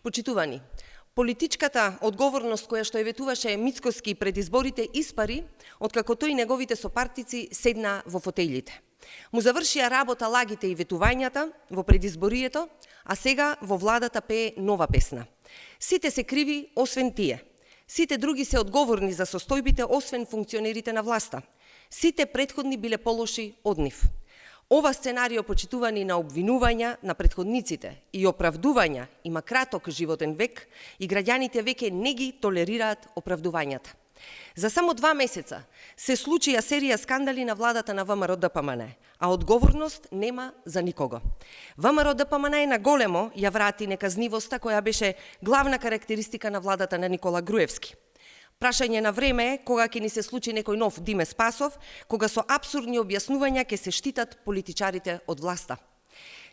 Почитувани, политичката одговорност која што ја ветуваше Мицкоски пред изборите испари, откако тој и неговите сопартици седна во фотелите. Му завршија работа лагите и ветувањата во предизборието, а сега во владата пее нова песна. Сите се криви, освен тие. Сите други се одговорни за состојбите, освен функционерите на власта. Сите претходни биле полоши од нив. Ова сценарио, почитувани на обвинувања на претходниците и оправдувања, има краток животен век и граѓаните веќе не ги толерираат оправдувањата. За само 2 месеца се случија серија скандали на владата на ВМРО-ДПМН, а одговорност нема за никого. ВМРО-ДПМН на големо ја врати неказнивоста која беше главна карактеристика на владата на Никола Груевски. Прашање на време е кога ќе ни се случи некој нов Диме Спасов, кога со апсурдни објаснувања ќе се штитат политичарите од власта.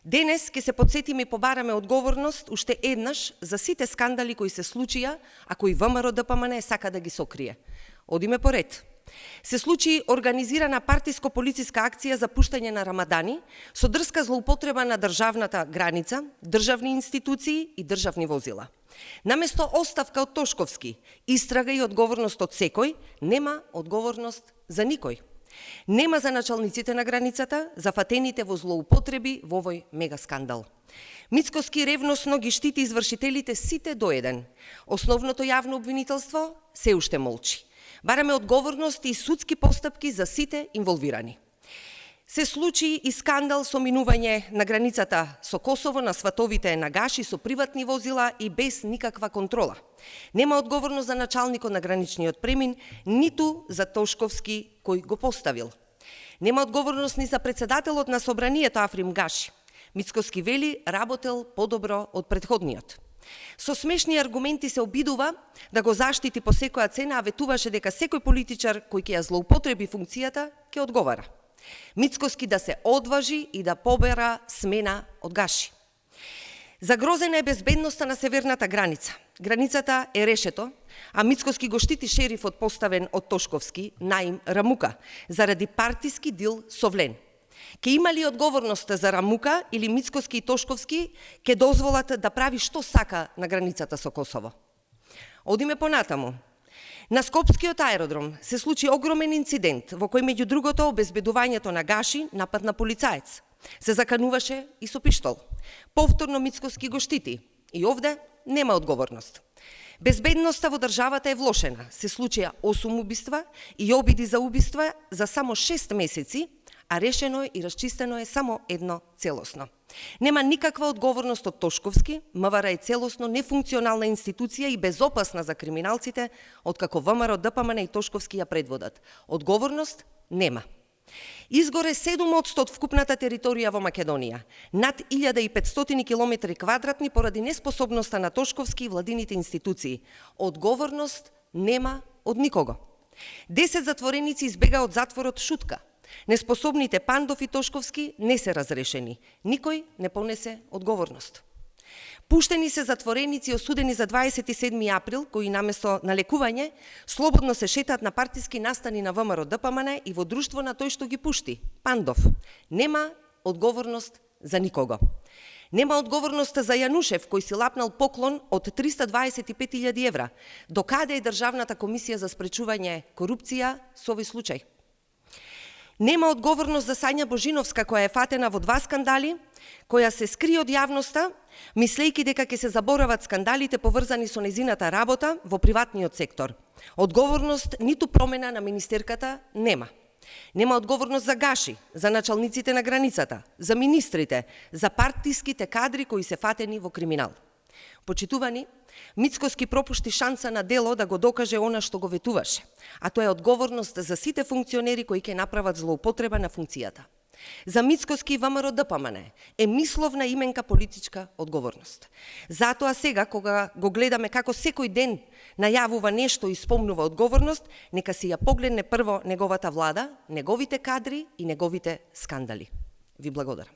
Денес ќе се подсетиме и побараме одговорност уште еднаш за сите скандали кои се случија, а кои ВМРО-ДПМН сака да ги сокрие. Одиме поред. Се случи организирана партиско-полициска акција за пуштање на Рамадани со дрска злоупотреба на државната граница, државни институции и државни возила. Наместо оставка од Тошковски, истрага и одговорност од секој, нема одговорност за никој. Нема за началниците на границата, за фатените во злоупотреби во овој мегаскандал. Мицкоски ревносно ги штити извршителите сите до еден. Основното јавно обвинителство се уште молчи. Бараме одговорност и судски постапки за сите инволвирани. Се случи и скандал со минување на границата со Косово на сватовите на Гаши со приватни возила и без никаква контрола. Нема одговорност за началникот на граничниот премин, ниту за Тошковски кој го поставил. Нема одговорност ни за председателот на собранието Африм Гаши. Мицкоски вели работел подобро од претходниот. Со смешни аргументи се обидува да го заштити по секоја цена, а ветуваше дека секој политичар кој ќе ја злоупотреби функцијата ќе одговара. Мицкоски да се одважи и да побера смена од Гаши. Загрозена е безбедноста на северната граница. Границата е решето, а Мицкоски го штити шерифот поставен од Тошковски, Наим Рамука, заради партиски дил со Влен. Ке има ли одговорноста за Рамука или Мицкоски и Тошковски ке дозволат да прави што сака на границата со Косово? Одиме понатаму. На Скопскиот аеродром се случи огромен инцидент во кој меѓу другото обезбедувањето на Гаши напад на полицаец. Се закануваше и со пиштол. Повторно Мицкоски го штити и овде нема одговорност. Безбедноста во државата е влошена. Се случија 8 убиства и обиди за убиства за само 6 месеци, а решено е и расчистено е само едно целосно. Нема никаква одговорност од Тошковски, МВР е целосно нефункционална институција и безопасна за криминалците, откако ВМРО-ДПМН и Тошковски ја предводат. Одговорност нема. Изгоре 7% од вкупната територија во Македонија, над 1500 километри квадратни поради неспособноста на Тошковски и владините институции. Одговорност нема од никого. 10 затвореници избега од затворот шутка. Неспособните Пандов и Тошковски не се разрешени. Никој не понесе одговорност. Пуштени се затвореници осудени за 27 април, кои наместо на лекување, слободно се шетаат на партиски настани на ВМРО-ДПМН и во друштво на тој што ги пушти, Пандов. Нема одговорност за никого. Нема одговорност за Јанушев, кој си лапнал поклон од 325.000 евра. Докаде е Државната комисија за спречување корупција со овој случај? Нема одговорност за Сања Божиновска, која е фатена во 2 скандали, која се скри од јавноста, мислејќи дека ќе се заборават скандалите поврзани со незината работа во приватниот сектор. Одговорност ниту промена на министерката нема. Нема одговорност за Гаши, за началниците на границата, за министрите, за партиските кадри кои се фатени во криминал. Почитувани, Мицкоски пропушти шанса на дело да го докаже она што го ветуваше, а тоа е одговорност за сите функционери кои ќе направат злоупотреба на функцијата. За Мицкоски и ВМРО-ДПМН е мисловна именка политичка одговорност. Затоа сега, кога го гледаме како секој ден најавува нешто и спомнува одговорност, нека си ја погледне прво неговата влада, неговите кадри и неговите скандали. Ви благодарам.